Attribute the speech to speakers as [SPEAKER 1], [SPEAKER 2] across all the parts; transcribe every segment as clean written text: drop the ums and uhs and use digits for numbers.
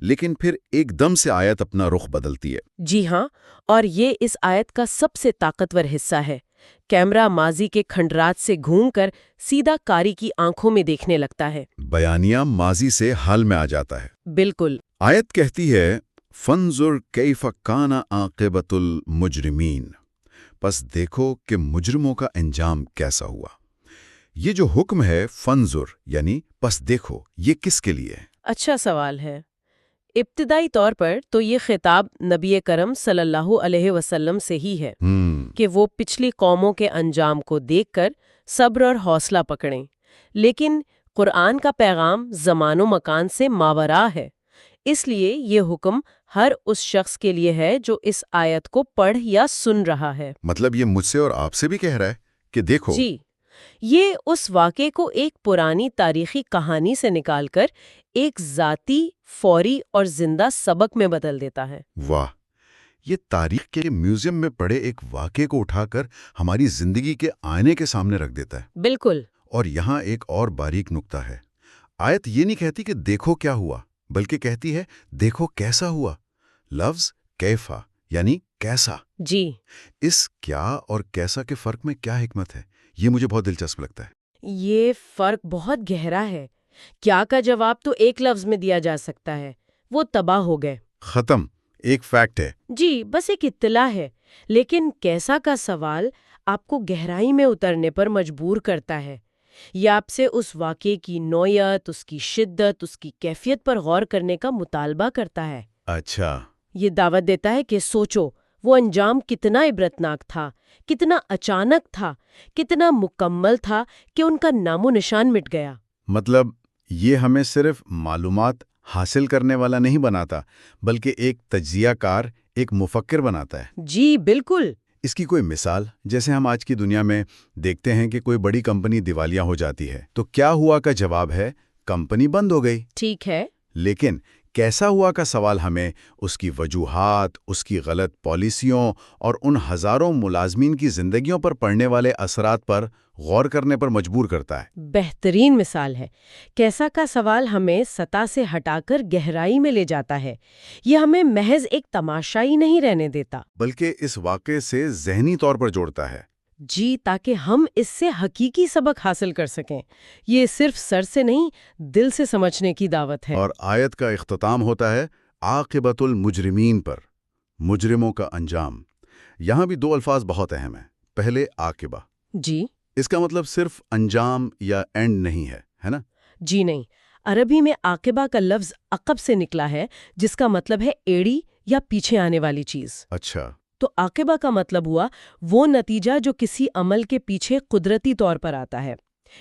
[SPEAKER 1] لیکن پھر ایک دم سے آیت اپنا رخ بدلتی ہے۔
[SPEAKER 2] جی ہاں، اور یہ اس آیت کا سب سے طاقتور حصہ ہے۔ کیمرہ ماضی کے کھنڈرات سے گھوم کر سیدھا قاری کی آنکھوں میں دیکھنے لگتا ہے۔
[SPEAKER 1] بیانیہ ماضی سے حال میں آ جاتا ہے۔
[SPEAKER 2] بالکل۔
[SPEAKER 1] آیت کہتی ہے فانظر کیف کان عاقبۃ المجرمین، پس دیکھو کہ مجرموں کا انجام کیسا ہوا۔ یہ جو حکم ہے فانظر یعنی پس دیکھو، یہ کس کے لیے ہے؟
[SPEAKER 2] اچھا سوال ہے۔ ابتدائی طور پر تو یہ خطاب نبی کرم صلی اللہ علیہ وسلم سے ہی ہے کہ وہ پچھلی قوموں کے انجام کو دیکھ کر صبر اور حوصلہ پکڑیں، لیکن قرآن کا پیغام زمان و مکان سے ماوراء ہے، اس لیے یہ حکم ہر اس شخص کے لیے ہے جو اس آیت کو پڑھ یا سن رہا ہے۔
[SPEAKER 1] مطلب یہ مجھ سے اور آپ سے بھی کہہ رہا ہے کہ دیکھو۔
[SPEAKER 2] جی، یہ اس واقعے کو ایک پرانی تاریخی کہانی سے نکال کر ایک ذاتی، فوری اور زندہ سبق میں بدل دیتا ہے۔
[SPEAKER 1] واہ، یہ تاریخ کے میوزیم میں پڑے ایک واقعے کو اٹھا کر ہماری زندگی کے آئینے کے سامنے رکھ دیتا ہے۔
[SPEAKER 2] بالکل۔
[SPEAKER 1] اور یہاں ایک اور باریک نکتہ ہے، آیت یہ نہیں کہتی کہ دیکھو کیا ہوا، بلکہ کہتی ہے دیکھو کیسا ہوا۔ لفظ کیفا یعنی کیسا۔
[SPEAKER 2] جی،
[SPEAKER 1] اس کیا اور کیسا کے فرق میں کیا حکمت ہے، یہ مجھے بہت دلچسپ لگتا ہے۔
[SPEAKER 2] یہ فرق بہت گہرا ہے۔ کیا کا جواب تو ایک لفظ میں دیا جا سکتا ہے، وہ تباہ ہو گئے،
[SPEAKER 1] ختم، ایک فیکٹ ہے۔
[SPEAKER 2] جی، بس ایک اطلاع ہے۔ لیکن کیسا کا سوال آپ کو گہرائی میں اترنے پر مجبور کرتا ہے۔ یہ آپ سے اس واقعے کی نوعیت، اس کی شدت، اس کی کیفیت پر غور کرنے کا مطالبہ کرتا ہے۔
[SPEAKER 1] اچھا۔
[SPEAKER 2] یہ دعوت دیتا ہے کہ سوچو، وہ انجام کتنا عبرتناک تھا، کتنا اچانک تھا، کتنا مکمل تھا کہ ان کا نام و نشان مٹ گیا۔
[SPEAKER 1] مطلب یہ ہمیں صرف معلومات حاصل کرنے والا نہیں بناتا، بلکہ ایک تجزیہ کار، ایک مفکر بناتا ہے۔
[SPEAKER 2] جی بالکل۔
[SPEAKER 1] اس کی کوئی مثال، جیسے ہم آج کی دنیا میں دیکھتے ہیں کہ کوئی بڑی کمپنی دیوالیہ ہو جاتی ہے تو کیا ہوا کا جواب ہے کمپنی بند ہو گئی۔
[SPEAKER 2] ٹھیک ہے۔
[SPEAKER 1] لیکن کیسا ہوا کا سوال ہمیں اس کی وجوہات، اس کی غلط پالیسیوں اور ان ہزاروں ملازمین کی زندگیوں پر پڑنے والے اثرات پر غور کرنے پر مجبور کرتا ہے۔
[SPEAKER 2] بہترین مثال ہے۔ کیسا کا سوال ہمیں سطح سے ہٹا کر گہرائی میں لے جاتا ہے۔ یہ ہمیں محض ایک تماشائی نہیں رہنے دیتا،
[SPEAKER 1] بلکہ اس واقعے سے ذہنی طور پر جوڑتا ہے۔
[SPEAKER 2] جی، تاکہ ہم اس سے حقیقی سبق حاصل کر سکیں۔ یہ صرف سر سے نہیں، دل سے سمجھنے کی دعوت ہے۔
[SPEAKER 1] اور آیت کا اختتام ہوتا ہے عاقبۃ المجرمین پر، مجرموں کا انجام۔ یہاں بھی دو الفاظ بہت اہم ہیں۔ پہلے عاقبہ،
[SPEAKER 2] جی،
[SPEAKER 1] اس کا مطلب صرف انجام یا اینڈ نہیں ہے نا؟
[SPEAKER 2] جی نہیں، عربی میں عاقبہ کا لفظ عقب سے نکلا ہے، جس کا مطلب ہے ایڑی یا پیچھے آنے والی چیز۔
[SPEAKER 1] اچھا۔
[SPEAKER 2] تو عاقبہ کا مطلب ہوا وہ نتیجہ جو کسی عمل کے پیچھے قدرتی طور پر آتا ہے۔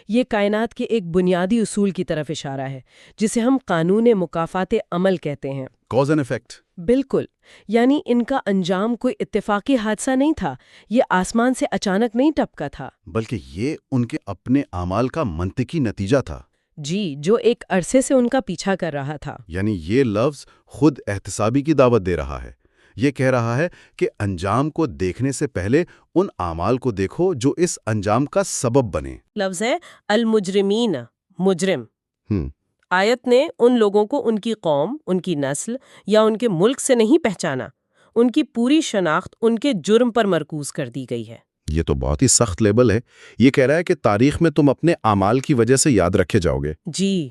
[SPEAKER 2] یہ کائنات کے ایک بنیادی اصول کی طرف اشارہ ہے، جسے ہم قانون مکافات عمل کہتے ہیں۔
[SPEAKER 1] Cause and effect.
[SPEAKER 2] بالکل، یعنی ان کا انجام کوئی اتفاقی حادثہ نہیں تھا، یہ آسمان سے اچانک نہیں ٹپکا تھا،
[SPEAKER 1] بلکہ یہ ان کے اپنے اعمال کا منطقی نتیجہ تھا۔
[SPEAKER 2] جی، جو ایک عرصے سے ان کا پیچھا کر رہا تھا۔
[SPEAKER 1] یعنی یہ لفظ خود احتسابی کی دعوت دے رہا ہے۔ یہ کہہ رہا ہے کہ انجام کو دیکھنے سے پہلے ان اعمال کو دیکھو جو اس انجام کا سبب بنے۔
[SPEAKER 2] لفظ ہے المجرمین، مجرم۔
[SPEAKER 1] ہم
[SPEAKER 2] آیت نے ان لوگوں کو ان کی قوم، ان کی نسل یا ان کے ملک سے نہیں پہچانا، ان کی پوری شناخت ان کے جرم پر مرکوز کر دی گئی ہے۔
[SPEAKER 3] یہ تو بہت ہی سخت لیبل ہے۔ یہ کہہ رہا ہے کہ تاریخ میں تم اپنے اعمال کی وجہ سے یاد رکھے جاؤ گے۔
[SPEAKER 2] جی،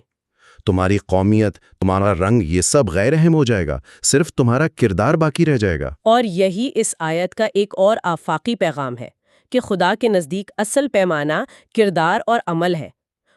[SPEAKER 3] تمہاری قومیت، تمہارا رنگ، یہ سب غیر اہم ہو جائے گا، صرف تمہارا کردار باقی رہ جائے گا۔
[SPEAKER 2] اور یہی اس آیت کا ایک اور آفاقی پیغام ہے کہ خدا کے نزدیک اصل پیمانہ کردار اور عمل ہے۔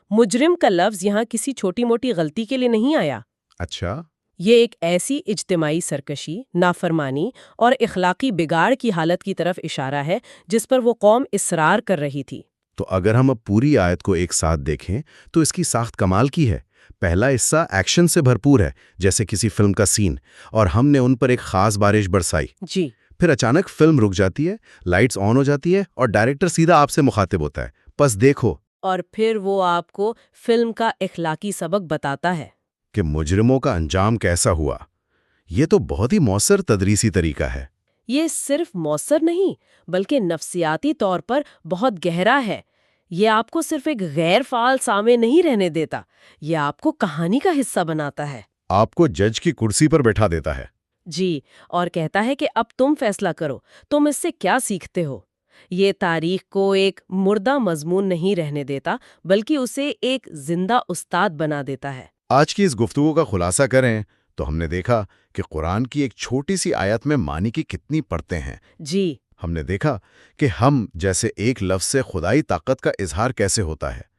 [SPEAKER 2] مجرم کا لفظ یہاں کسی چھوٹی موٹی غلطی کے لیے نہیں آیا۔
[SPEAKER 3] اچھا۔
[SPEAKER 2] یہ ایک ایسی اجتماعی سرکشی، نافرمانی اور اخلاقی بگاڑ کی حالت کی طرف اشارہ ہے جس پر وہ قوم اصرار کر رہی تھی۔
[SPEAKER 3] تو اگر ہم اب پوری آیت کو ایک ساتھ دیکھیں تو اس کی ساخت کمال کی ہے۔ پہلا حصہ ایکشن سے بھرپور ہے، جیسے کسی فلم کا سین، اور ہم نے ان پر ایک خاص بارش برسائی۔
[SPEAKER 2] جی،
[SPEAKER 3] پھر اچانک فلم رک جاتی ہے، لائٹس آن ہو جاتی ہے اور ڈائریکٹر سیدھا آپ سے مخاطب ہوتا ہے، پس دیکھو۔
[SPEAKER 2] اور پھر وہ آپ کو فلم کا اخلاقی سبق بتاتا ہے
[SPEAKER 3] کہ مجرموں کا انجام کیسا ہوا۔ یہ تو بہت ہی مؤثر تدریسی طریقہ ہے۔
[SPEAKER 2] یہ صرف مؤثر نہیں بلکہ نفسیاتی طور پر بہت گہرا ہے۔ یہ آپ کو صرف ایک غیر فعال سامع نہیں رہنے دیتا، یہ آپ کو کہانی کا حصہ بناتا ہے۔
[SPEAKER 3] آپ کو جج کی کرسی پر بیٹھا دیتا ہے۔
[SPEAKER 2] جی، اور کہتا ہے کہ اب تم فیصلہ کرو، تم اس سے کیا سیکھتے ہو۔ یہ تاریخ کو ایک مردہ مضمون نہیں رہنے دیتا، بلکہ اسے ایک زندہ استاد بنا دیتا ہے۔
[SPEAKER 3] آج کی اس گفتگو کا خلاصہ کریں تو ہم نے دیکھا کہ قرآن کی ایک چھوٹی سی آیت میں معنی کی کتنی پرتیں ہیں۔
[SPEAKER 2] جی،
[SPEAKER 3] ہم نے دیکھا کہ ہم جیسے ایک لفظ سے خدائی طاقت کا اظہار کیسے ہوتا ہے۔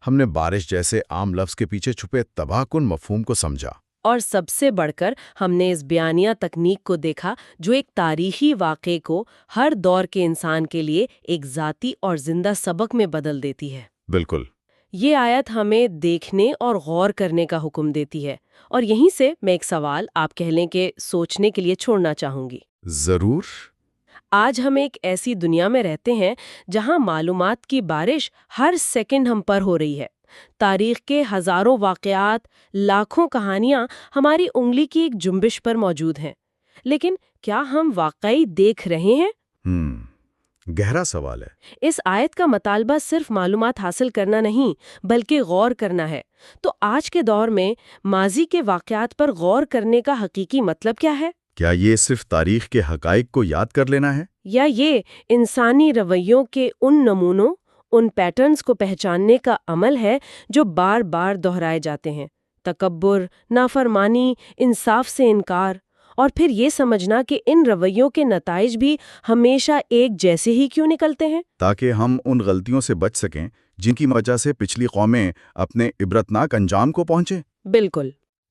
[SPEAKER 3] ہم نے بارش جیسے عام لفظ کے پیچھے چھپے تباہ کن مفہوم کو سمجھا۔
[SPEAKER 2] اور سب سے بڑھ کر ہم نے اس بیانیہ تکنیک کو دیکھا جو ایک تاریخی واقعے کو ہر دور کے انسان کے لیے ایک ذاتی اور زندہ سبق میں بدل دیتی ہے۔
[SPEAKER 3] بالکل۔
[SPEAKER 2] یہ آیت ہمیں دیکھنے اور غور کرنے کا حکم دیتی ہے، اور یہیں سے میں ایک سوال آپ کہہ لیں کہ سوچنے کے لیے چھوڑنا چاہوں گی۔
[SPEAKER 3] ضرور۔
[SPEAKER 2] آج ہم ایک ایسی دنیا میں رہتے ہیں جہاں معلومات کی بارش ہر سیکنڈ ہم پر ہو رہی ہے۔ تاریخ کے ہزاروں واقعات، لاکھوں کہانیاں ہماری انگلی کی ایک جنبش پر موجود ہیں، لیکن کیا ہم واقعی دیکھ رہے ہیں؟
[SPEAKER 3] گہرا سوال ہے۔
[SPEAKER 2] اس آیت کا مطالبہ صرف معلومات حاصل کرنا نہیں بلکہ غور کرنا ہے۔ تو آج کے دور میں ماضی کے واقعات پر غور کرنے کا حقیقی مطلب کیا ہے؟
[SPEAKER 3] کیا یہ صرف تاریخ کے حقائق کو یاد کر لینا ہے؟
[SPEAKER 2] یا یہ انسانی رویوں کے ان نمونوں، ان پیٹرنز کو پہچاننے کا عمل ہے جو بار بار دہرائے جاتے ہیں؟ تکبر، نافرمانی، انصاف سے انکار، اور پھر یہ سمجھنا کہ ان رویوں کے نتائج بھی ہمیشہ ایک جیسے ہی کیوں نکلتے ہیں؟
[SPEAKER 1] تاکہ ہم ان غلطیوں سے بچ سکیں جن کی وجہ سے پچھلی قومیں اپنے عبرتناک انجام کو پہنچیں۔
[SPEAKER 2] بالکل۔